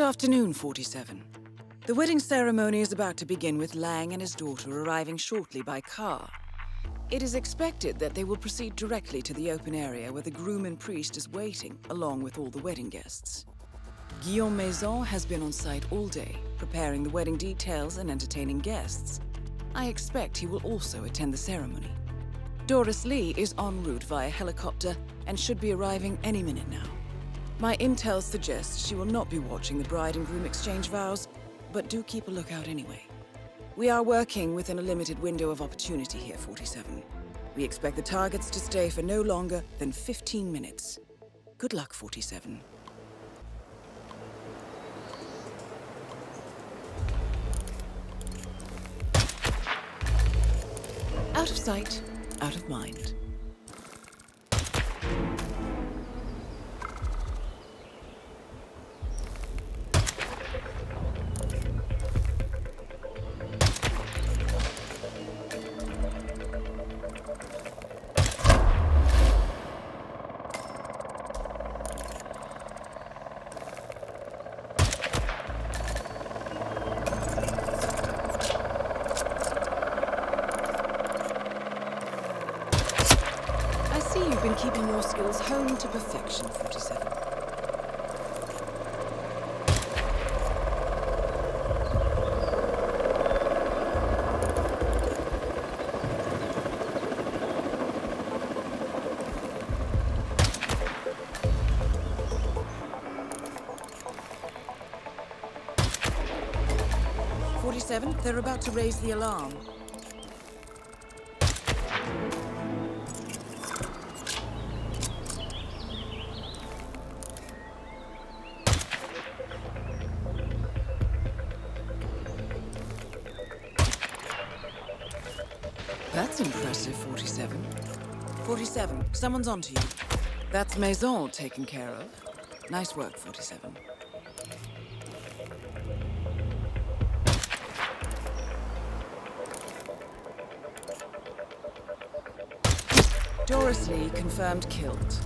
Good afternoon, 47. The wedding ceremony is about to begin with Lang and his daughter arriving shortly by car. It is expected that they will proceed directly to the open area where the groom and priest is waiting, along with all the wedding guests. Guillaume Maison has been on site all day, preparing the wedding details and entertaining guests. I expect he will also attend the ceremony. Doris Lee is en route via helicopter and should be arriving any minute now. My intel suggests she will not be watching the bride and groom exchange vows, but do keep a lookout anyway. We are working within a limited window of opportunity here, 47. We expect the targets to stay for no longer than 15 minutes. Good luck, 47. Out of sight, out of mind. You've been keeping your skills honed to perfection, 47. They're about to raise the alarm. That's impressive, 47. 47, someone's onto you. That's Maison taken care of. Nice work, 47. Doris Lee confirmed killed.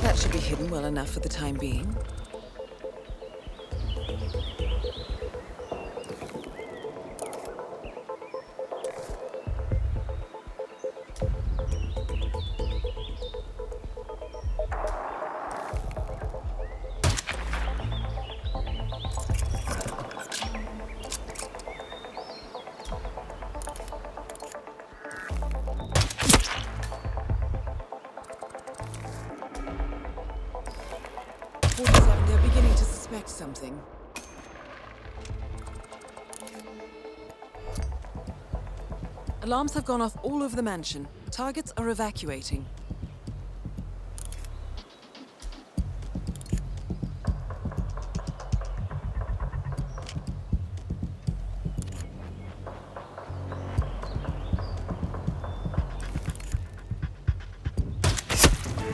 That should be hidden well enough for the time being. They're beginning to suspect something. Alarms have gone off all over the mansion. Targets are evacuating.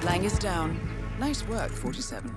Lang is down. Nice work, 47.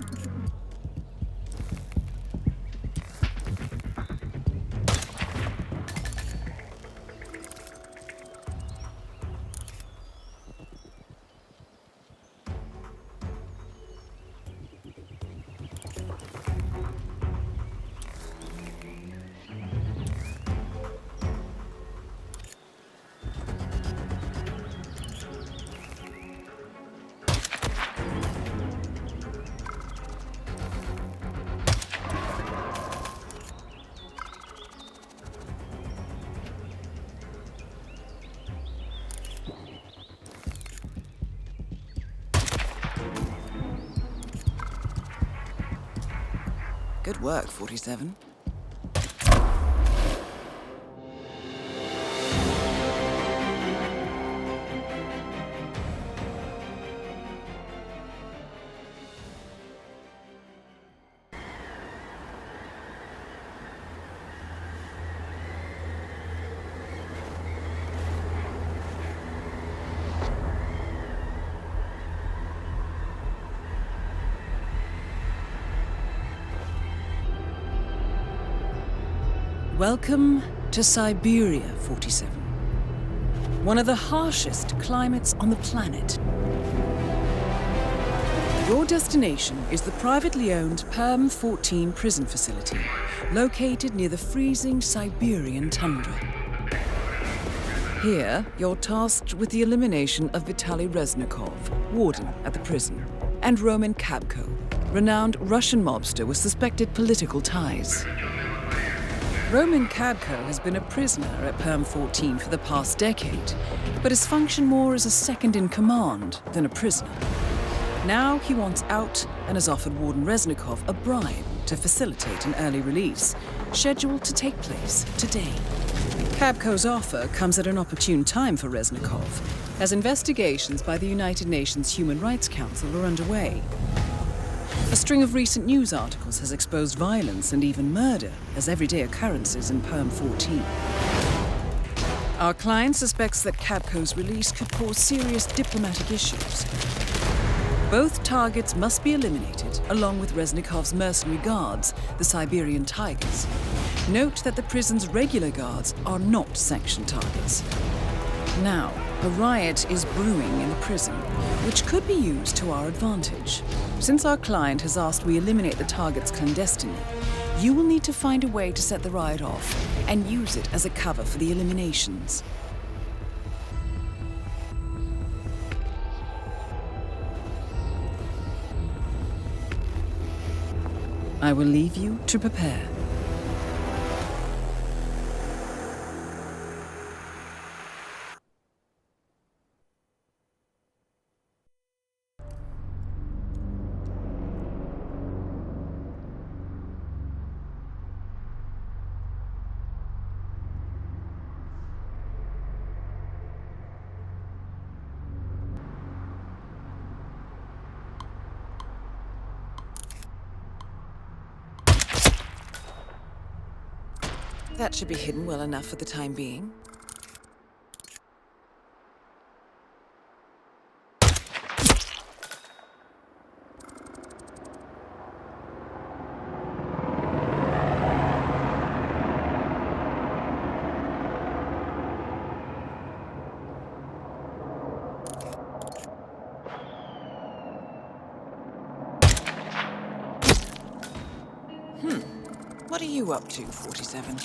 Good work, 47. Welcome to Siberia, 47. One of the harshest climates on the planet. Your destination is the privately owned Perm 14 prison facility, located near the freezing Siberian tundra. Here, you're tasked with the elimination of Vitaly Reznikov, warden at the prison, and Roman Kabko, renowned Russian mobster with suspected political ties. Roman Kabko has been a prisoner at Perm 14 for the past decade, but has functioned more as a second-in-command than a prisoner. Now he wants out and has offered Warden Reznikov a bribe to facilitate an early release, scheduled to take place today. Kabko's offer comes at an opportune time for Reznikov, as investigations by the United Nations Human Rights Council are underway. A string of recent news articles has exposed violence and even murder as everyday occurrences in Perm 14. Our client suspects that Kabko's release could cause serious diplomatic issues. Both targets must be eliminated, along with Reznikov's mercenary guards, the Siberian Tigers. Note that the prison's regular guards are not sanctioned targets. Now, a riot is brewing in the prison, which could be used to our advantage. Since our client has asked we eliminate the targets clandestinely, you will need to find a way to set the riot off and use it as a cover for the eliminations. I will leave you to prepare. That should be hidden well enough for the time being. What are you up to, 47?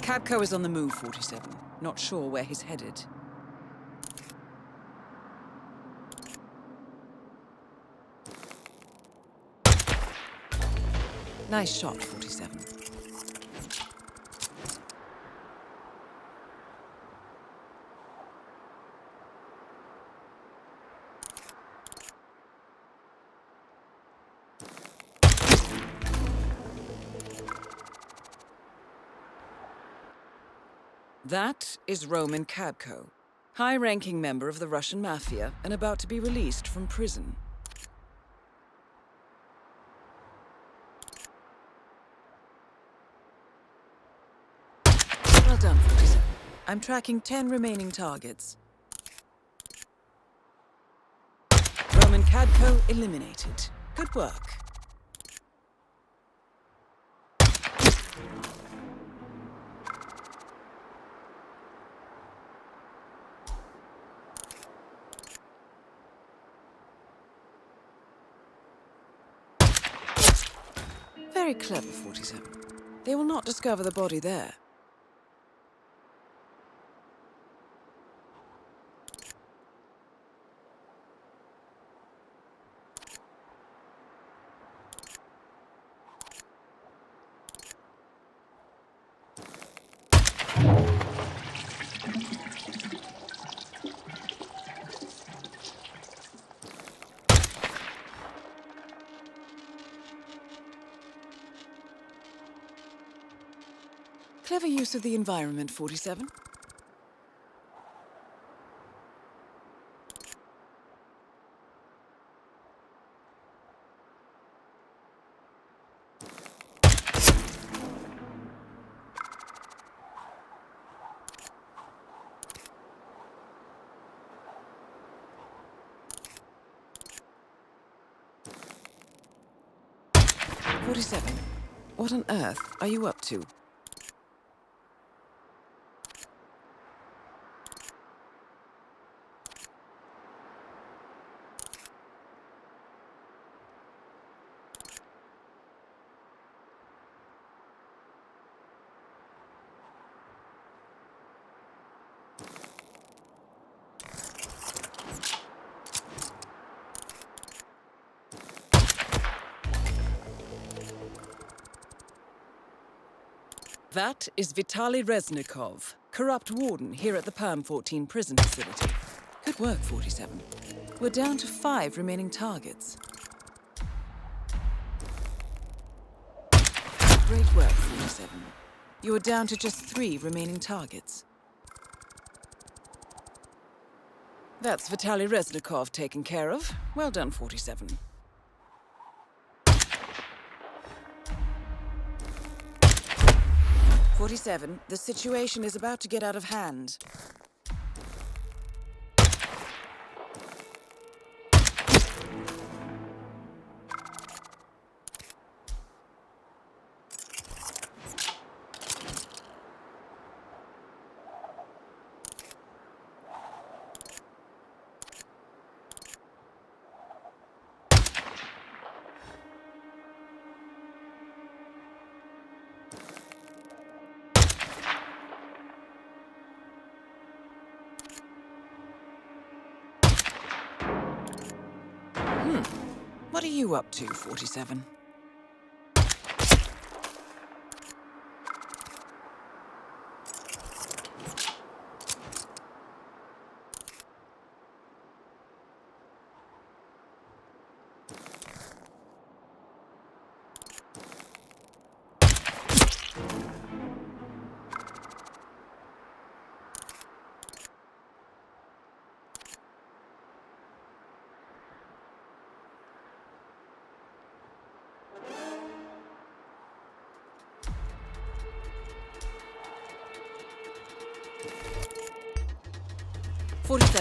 Kabko is on the move, 47. Not sure where he's headed. Nice shot, 47. That is Roman Kabko, high-ranking member of the Russian Mafia and about to be released from prison. Well done, 47. I'm tracking 10 remaining targets. Roman Kabko eliminated. Good work. Very clever, 47. They will not discover the body there. Clever use of the environment, 47. What on earth are you up to? That is Vitaly Reznikov, corrupt warden here at the Perm-14 prison facility. Good work, 47. We're down to 5 remaining targets. Great work, 47. You are down to just 3 remaining targets. That's Vitaly Reznikov taken care of. Well done, 47. The situation is about to get out of hand. What are you up to, 47?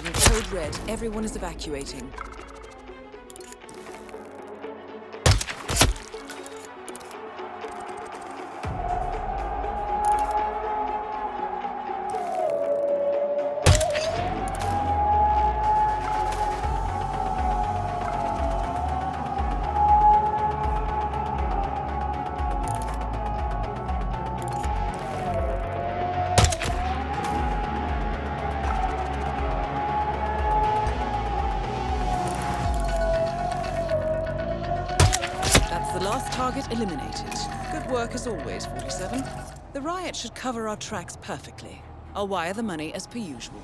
Code red. Everyone is evacuating. Target eliminated. Good work as always, 47. The riot should cover our tracks perfectly. I'll wire the money as per usual.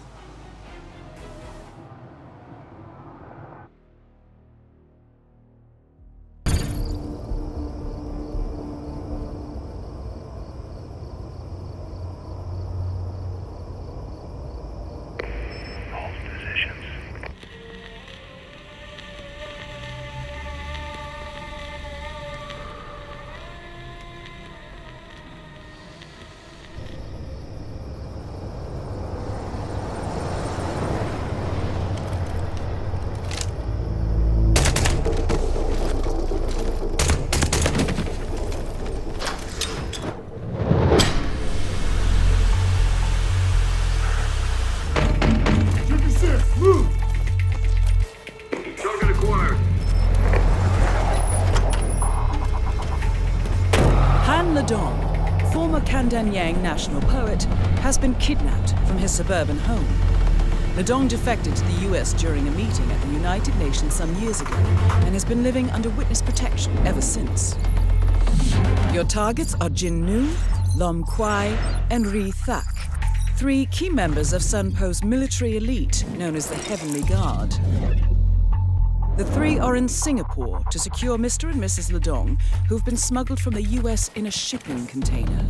Yang national poet, has been kidnapped from his suburban home. Ledong defected to the US during a meeting at the United Nations some years ago and has been living under witness protection ever since. Your targets are Jin Nu, Lom Kwai, and Ri Thak, 3 key members of Sunpo's military elite known as the Heavenly Guard. The 3 are in Singapore to secure Mr. and Mrs. Ledong, who've been smuggled from the US in a shipping container.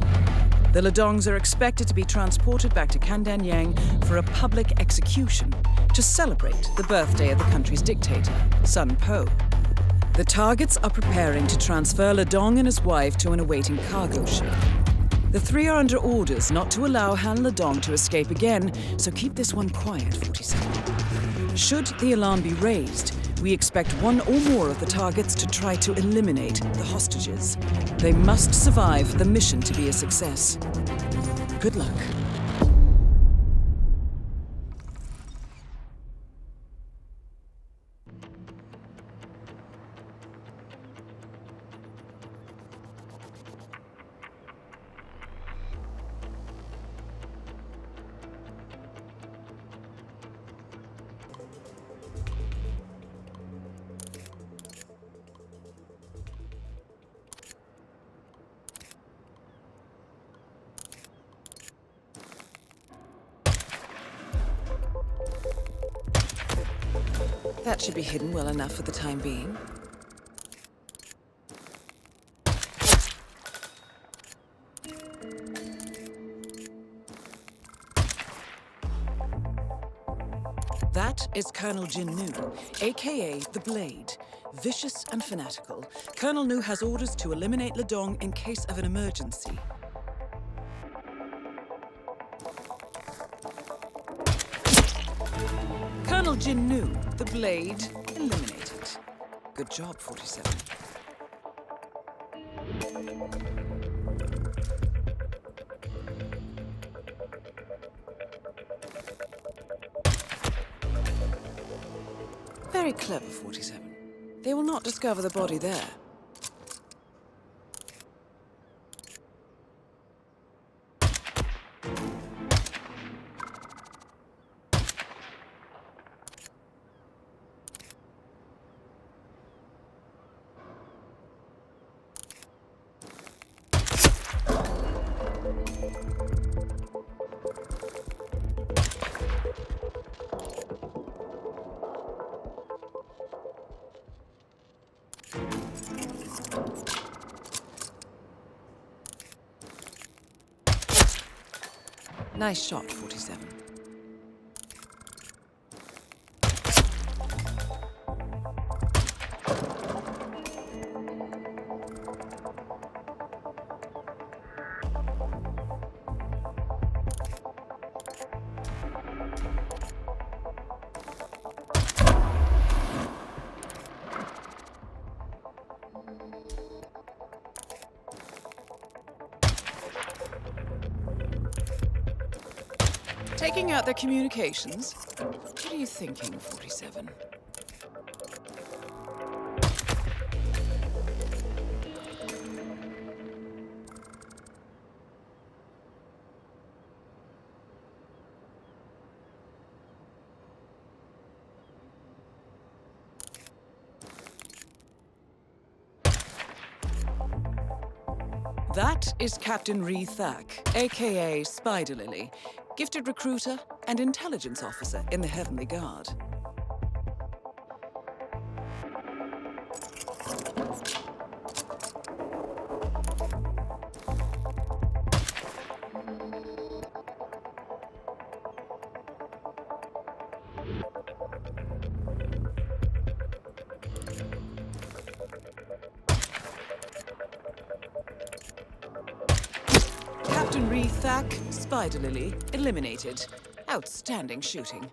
The Ledongs are expected to be transported back to Kandanyang for a public execution to celebrate the birthday of the country's dictator, Sun Po. The targets are preparing to transfer Ledong and his wife to an awaiting cargo ship. The three are under orders not to allow Han Ledong to escape again, so keep this one quiet, 47. Should the alarm be raised, we expect one or more of the targets to try to eliminate the hostages. They must survive for the mission to be a success. Good luck. That should be hidden well enough for the time being. That is Colonel Jin Nu, aka The Blade. Vicious and fanatical, Colonel Nu has orders to eliminate Ledong in case of an emergency. Colonel Jin Nu, The Blade, eliminated. Good job, 47. Very clever, 47. They will not discover the body there. Nice shot, 47. Taking out their communications? What are you thinking, 47? That is Captain Ree Thak, aka Spider Lily, gifted recruiter and intelligence officer in the Heavenly Guard. Captain Ree Thak, Spider Lily, eliminated. Outstanding shooting.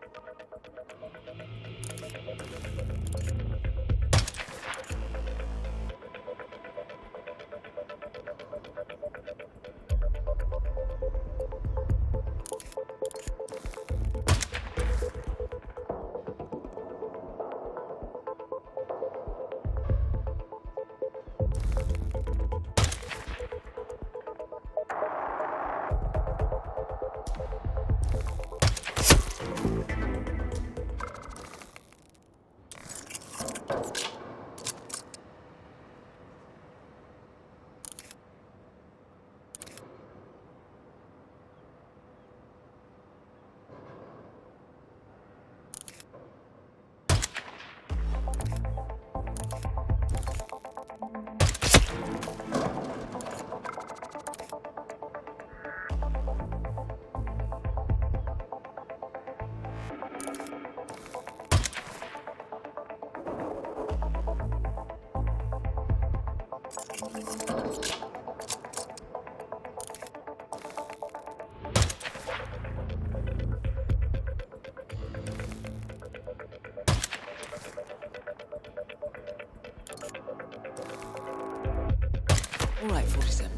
All right, 47.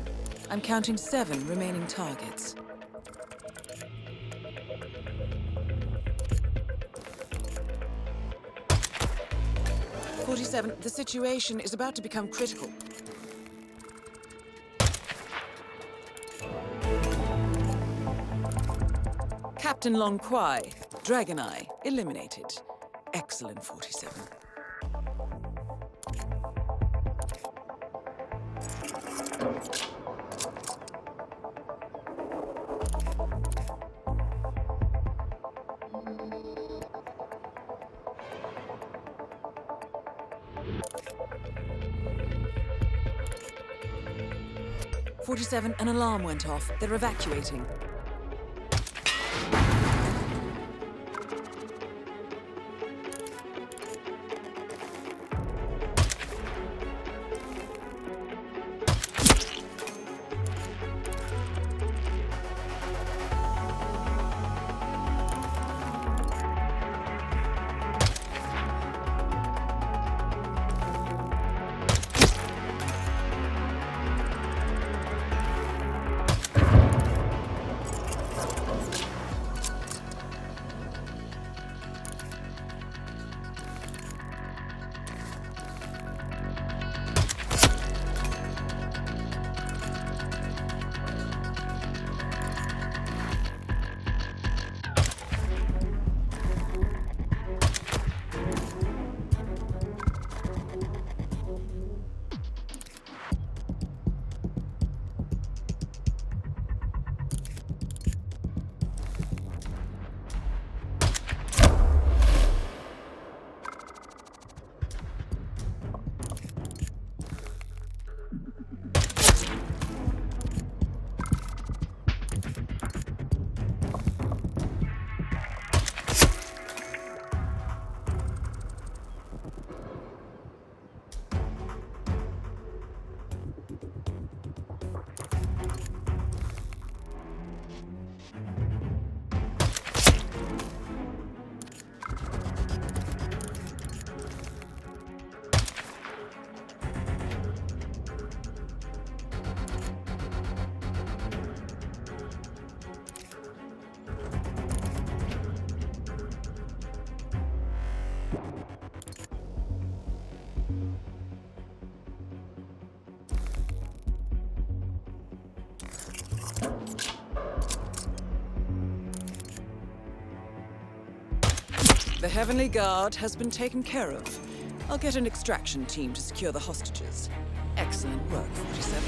I'm counting 7 remaining targets. The situation is about to become critical. Captain Long Kwai, Dragon Eye, eliminated. Excellent, 47. An alarm went off. They're evacuating. The Heavenly Guard has been taken care of. I'll get an extraction team to secure the hostages. Excellent work, 47.